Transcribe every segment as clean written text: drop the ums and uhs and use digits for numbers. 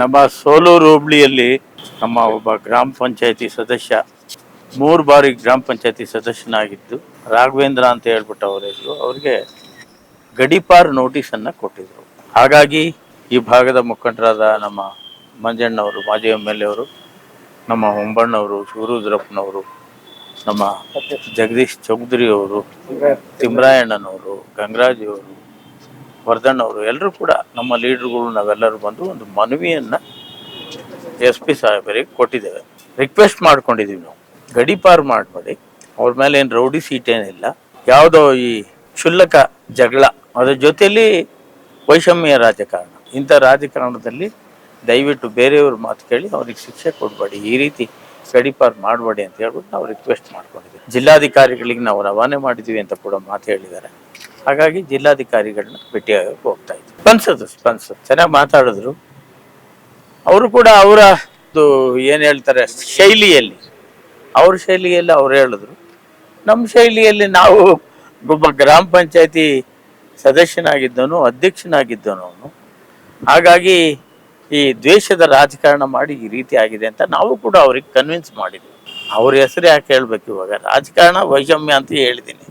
ನಮ್ಮ ಸೋಲೂರು ಹೋಬಳಿಯಲ್ಲಿ ನಮ್ಮ ಒಬ್ಬ ಗ್ರಾಮ ಪಂಚಾಯತಿ ಸದಸ್ಯ 3 ಬಾರಿ ಗ್ರಾಮ ಪಂಚಾಯತಿ ಸದಸ್ಯನಾಗಿದ್ದು ರಾಘವೇಂದ್ರ ಅಂತ ಹೇಳ್ಬಿಟ್ಟು ಅವರ ಹೆಸರು. ಅವ್ರಿಗೆ ಗಡೀಪಾರ್ ನೋಟಿಸ್ ಅನ್ನ ಕೊಟ್ಟಿದ್ರು. ಹಾಗಾಗಿ ಈ ಭಾಗದ ಮುಖಂಡರಾದ ನಮ್ಮ ಮಂಜಣ್ಣವರು, ಮಾಜಿ MLA ಅವರು, ನಮ್ಮ ಹೊಂಬಣ್ಣವರು, ಶಿವರುದ್ರಪ್ಪನವರು, ನಮ್ಮ ಜಗದೀಶ್ ಚೌಧರಿ ಅವರು, ತಿಮ್ಮರಾಯಣ್ಣನವರು, ಗಂಗರಾಜ್ ಅವರು, ವರ್ಧನ್ ಅವರು ಎಲ್ಲರೂ ಕೂಡ ನಮ್ಮ ಲೀಡರ್ಗಳು ನಾವೆಲ್ಲರೂ ಬಂದು ಒಂದು ಮನವಿಯನ್ನ SP ಸಾಹೇಬರಿಗೆ ಕೊಟ್ಟಿದ್ದೇವೆ. ರಿಕ್ವೆಸ್ಟ್ ಮಾಡ್ಕೊಂಡಿದ್ದೀವಿ, ನಾವು ಗಡೀಪಾರ್ ಮಾಡಬೇಡಿ, ಅವ್ರ ಮೇಲೆ ಏನು ರೌಡಿ ಸೀಟ್ ಏನಿಲ್ಲ, ಯಾವುದೋ ಈ ಕ್ಷುಲ್ಲಕ ಜಗಳ, ಅದರ ಜೊತೆಯಲ್ಲಿ ವೈಷಮ್ಯ ರಾಜಕಾರಣ, ಇಂಥ ರಾಜಕಾರಣದಲ್ಲಿ ದಯವಿಟ್ಟು ಬೇರೆಯವ್ರ ಮಾತು ಕೇಳಿ ಅವ್ರಿಗೆ ಶಿಕ್ಷೆ ಕೊಡಬೇಡಿ, ಈ ರೀತಿ ಗಡೀಪಾರ್ ಮಾಡಬೇಡಿ ಅಂತ ಹೇಳ್ಬಿಟ್ಟು ನಾವು ರಿಕ್ವೆಸ್ಟ್ ಮಾಡ್ಕೊಂಡಿದ್ದೀವಿ. ಜಿಲ್ಲಾಧಿಕಾರಿಗಳಿಗೆ ನಾವು ರವಾನೆ ಮಾಡಿದ್ದೀವಿ ಅಂತ ಕೂಡ ಮಾತು ಹೇಳಿದ್ದಾರೆ. ಹಾಗಾಗಿ ಜಿಲ್ಲಾಧಿಕಾರಿಗಳನ್ನ ಭೇಟಿಯಾಗಕ್ಕೆ ಹೋಗ್ತಾ ಇದ್ವಿ. ಸ್ಪಂದಿಸೋದು ಚೆನ್ನಾಗಿ ಮಾತಾಡಿದ್ರು. ಅವರು ಕೂಡ ಅವರ ಏನು ಹೇಳ್ತಾರೆ ಶೈಲಿಯಲ್ಲಿ, ಅವ್ರ ಶೈಲಿಯಲ್ಲಿ ಅವ್ರು ಹೇಳಿದ್ರು. ನಮ್ಮ ಶೈಲಿಯಲ್ಲಿ ನಾವು ಒಬ್ಬ ಗ್ರಾಮ ಪಂಚಾಯತಿ ಸದಸ್ಯನಾಗಿದ್ದವನು, ಅಧ್ಯಕ್ಷನಾಗಿದ್ದವನು ಅವನು. ಹಾಗಾಗಿ ಈ ದ್ವೇಷದ ರಾಜಕಾರಣ ಮಾಡಿ ಈ ರೀತಿ ಆಗಿದೆ ಅಂತ ನಾವು ಕೂಡ ಅವ್ರಿಗೆ ಕನ್ವಿನ್ಸ್ ಮಾಡಿದ್ವಿ. ಅವ್ರ ಹೆಸರು ಯಾಕೆ ಹೇಳ್ಬೇಕು ಇವಾಗ? ರಾಜಕಾರಣ ವೈಷಮ್ಯ ಅಂತ ಹೇಳಿದ್ದೀನಿ.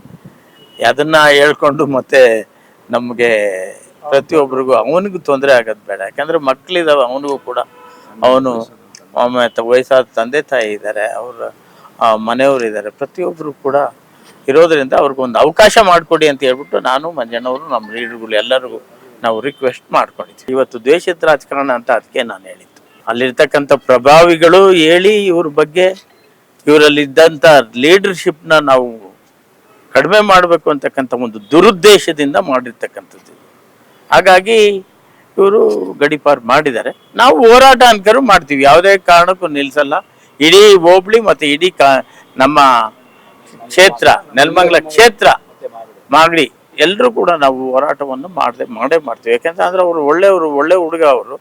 ಅದನ್ನ ಹೇಳ್ಕೊಂಡು ಮತ್ತೆ ನಮಗೆ ಪ್ರತಿಯೊಬ್ಬರಿಗೂ ಅವನಿಗೂ ತೊಂದರೆ ಆಗೋದು ಬೇಡ. ಯಾಕಂದ್ರೆ ಮಕ್ಕಳಿದಾವೆ ಅವನಿಗೂ ಕೂಡ. ಅವನು ಮತ್ತೆ ವಯಸ್ಸಾದ ತಂದೆ ತಾಯಿ ಇದ್ದಾರೆ, ಅವರ ಮನೆಯವರು ಇದ್ದಾರೆ, ಪ್ರತಿಯೊಬ್ಬರು ಕೂಡ ಇರೋದ್ರಿಂದ ಅವ್ರಿಗೊಂದು ಅವಕಾಶ ಮಾಡಿಕೊಡಿ ಅಂತ ಹೇಳ್ಬಿಟ್ಟು ನಾನು, ಮಂಜಣ್ಣವರು, ನಮ್ಮ ಲೀಡರ್ಗಳು ಎಲ್ಲರಿಗೂ ನಾವು ರಿಕ್ವೆಸ್ಟ್ ಮಾಡ್ಕೊಂಡಿದ್ವಿ. ಇವತ್ತು ದ್ವೇಷದ ರಾಜಕಾರಣ ಅಂತ ಅದಕ್ಕೆ ನಾನು ಹೇಳಿದ್ದು. ಅಲ್ಲಿರ್ತಕ್ಕಂಥ ಪ್ರಭಾವಿಗಳು ಹೇಳಿ ಇವ್ರ ಬಗ್ಗೆ, ಇವರಲ್ಲಿದ್ದಂಥ ಲೀಡರ್ಶಿಪ್ನ ನಾವು ಕಡಿಮೆ ಮಾಡಬೇಕು ಅಂತಕ್ಕಂಥ ಒಂದು ದುರುದ್ದೇಶದಿಂದ ಮಾಡಿರ್ತಕ್ಕಂಥದ್ದು. ಹಾಗಾಗಿ ಇವರು ಗಡೀಪಾರ್ ಮಾಡಿದ್ದಾರೆ. ನಾವು ಹೋರಾಟ ಅನ್ಕರು ಮಾಡ್ತೀವಿ, ಯಾವುದೇ ಕಾರಣಕ್ಕೂ ನಿಲ್ಸಲ್ಲ. ಇಡೀ ಹೋಬಳಿ ಮತ್ತು ಇಡೀ ನಮ್ಮ ಕ್ಷೇತ್ರ, ನೆಲಮಂಗಲ ಕ್ಷೇತ್ರ, ಮಾಗಡಿ ಎಲ್ಲರೂ ಕೂಡ ನಾವು ಹೋರಾಟವನ್ನು ಮಾಡೇ ಮಾಡ್ತೀವಿ. ಯಾಕಂದ್ರೆ ಅವರು ಒಳ್ಳೆ ಹುಡುಗ. ಅವರು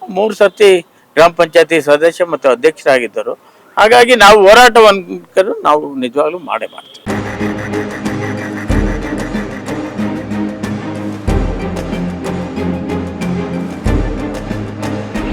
3 ಸರ್ತಿ ಗ್ರಾಮ ಪಂಚಾಯತಿ ಸದಸ್ಯ ಮತ್ತು ಅಧ್ಯಕ್ಷರಾಗಿದ್ದರು. ಹಾಗಾಗಿ ನಾವು ಹೋರಾಟವನ್ನು ನಾವು ನಿಜವಾಗ್ಲೂ ಮಾಡೇ ಮಾಡ್ತೀವಿ.